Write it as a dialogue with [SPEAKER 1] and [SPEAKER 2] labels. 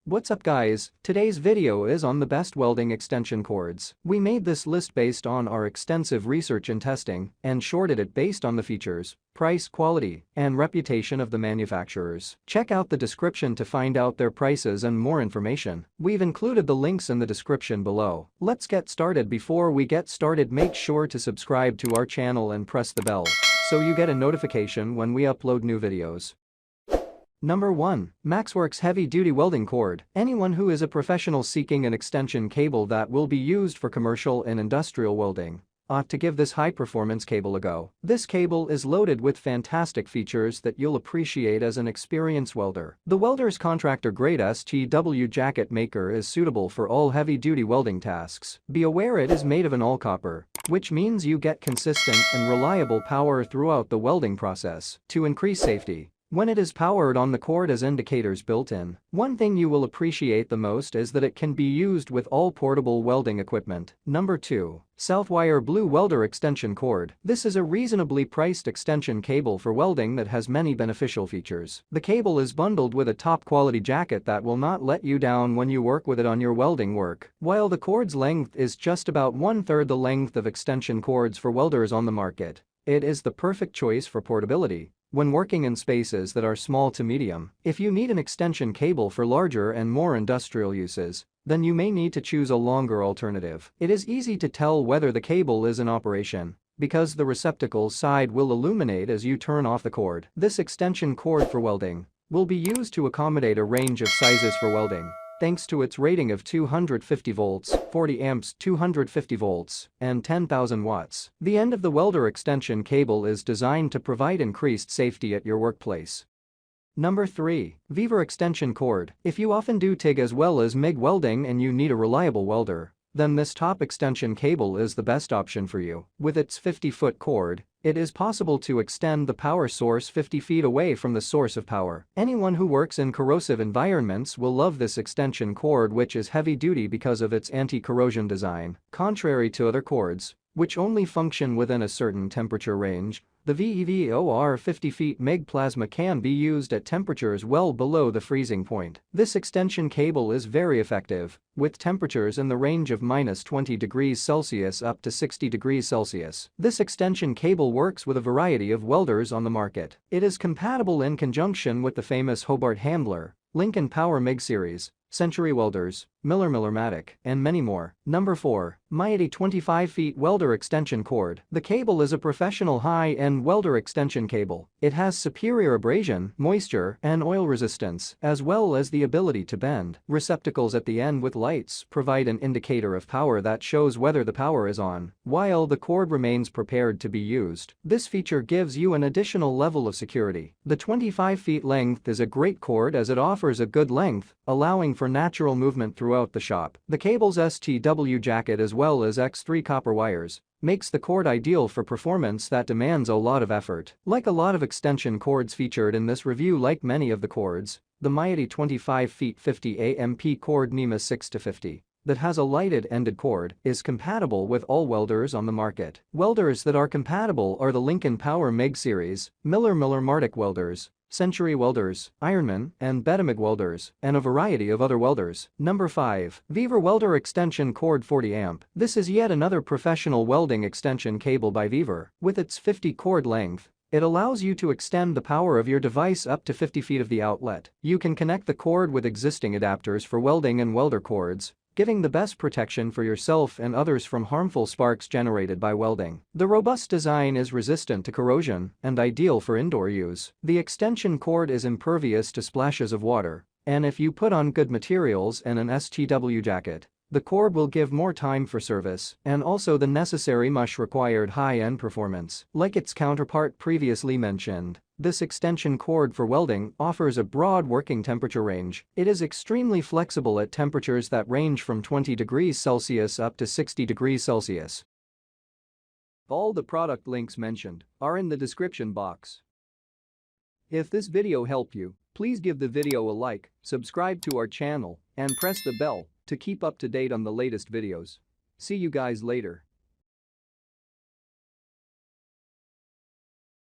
[SPEAKER 1] What's up guys, today's video is on the best welding extension cords. We made this list based on our extensive research and testing and shorted it based on the features, price, quality, and reputation of the manufacturers. Check out the description to find out their prices and more information. We've included the links in the description below. Let's get started. Before we get started, make sure to subscribe to our channel and press the bell so you get a notification when we upload new videos. Number 1. MaxWorks Heavy Duty Welding Cord. Anyone who is a professional seeking an extension cable that will be used for commercial and industrial welding ought to give this high-performance cable a go. This cable is loaded with fantastic features that you'll appreciate as an experienced welder. The welder's contractor-grade STW jacket maker is suitable for all heavy-duty welding tasks. Be aware it is made of an all-copper, which means you get consistent and reliable power throughout the welding process. To increase safety, when it is powered on, the cord has indicators built in. One thing you will appreciate the most is that it can be used with all portable welding equipment. Number 2. Southwire Blue Welder Extension Cord. This is a reasonably priced extension cable for welding that has many beneficial features. The cable is bundled with a top-quality jacket that will not let you down when you work with it on your welding work. While the cord's length is just about 1/3 the length of extension cords for welders on the market, it is the perfect choice for portability when working in spaces that are small to medium. If you need an extension cable for larger and more industrial uses, then you may need to choose a longer alternative. It is easy to tell whether the cable is in operation because the receptacle side will illuminate as you turn off the cord. This extension cord for welding will be used to accommodate a range of sizes for welding, thanks to its rating of 250 volts, 40 amps, 250 volts, and 10,000 watts. The end of the welder extension cable is designed to provide increased safety at your workplace. Number 3. VEVOR Extension Cord. If you often do TIG as well as MIG welding and you need a reliable welder, then this top extension cable is the best option for you. With its 50-foot cord, it is possible to extend the power source 50 feet away from the source of power. Anyone who works in corrosive environments will love this extension cord, which is heavy-duty because of its anti-corrosion design. Contrary to other cords, which only function within a certain temperature range, the VEVOR 50 feet MIG plasma can be used at temperatures well below the freezing point. This extension cable is very effective, with temperatures in the range of -20 degrees Celsius up to 60 degrees Celsius. This extension cable works with a variety of welders on the market. It is compatible in conjunction with the famous Hobart Handler, Lincoln Power MIG series, Century Welders, Miller-Matic, and many more. Number 4. Miady 25 feet Welder Extension Cord. The cable is a professional high-end welder extension cable. It has superior abrasion, moisture, and oil resistance, as well as the ability to bend. Receptacles at the end with lights provide an indicator of power that shows whether the power is on, while the cord remains prepared to be used. This feature gives you an additional level of security. The 25 feet length is a great cord as it offers a good length, allowing for natural movement throughout the shop. The cable's STW jacket as well as X3 copper wires makes the cord ideal for performance that demands a lot of effort. Like a lot of extension cords featured in this review, like many of the cords, the Miady 25 feet 50 AMP cord NEMA 6-50 that has a lighted-ended cord is compatible with all welders on the market. Welders that are compatible are the Lincoln Power MIG series, Miller-Matic welders, Century Welders, Ironman, and Betamig welders, and a variety of other welders. Number 5. VEVOR Welder Extension Cord 40 amp. This is yet another professional welding extension cable by VEVOR. With its 50 cord length, it allows you to extend the power of your device up to 50 feet of the outlet. You can connect the cord with existing adapters for welding and welder cords, giving the best protection for yourself and others from harmful sparks generated by welding. The robust design is resistant to corrosion and ideal for indoor use. The extension cord is impervious to splashes of water, and if you put on good materials and an STW jacket, the cord will give more time for service and also the necessary required high-end performance. Like its counterpart previously mentioned, this extension cord for welding offers a broad working temperature range. It is extremely flexible at temperatures that range from 20 degrees Celsius up to 60 degrees Celsius. All the product links mentioned are in the description box. If this video helped you, please give the video a like, subscribe to our channel, and press the bell to keep up to date on the latest videos. See you guys later.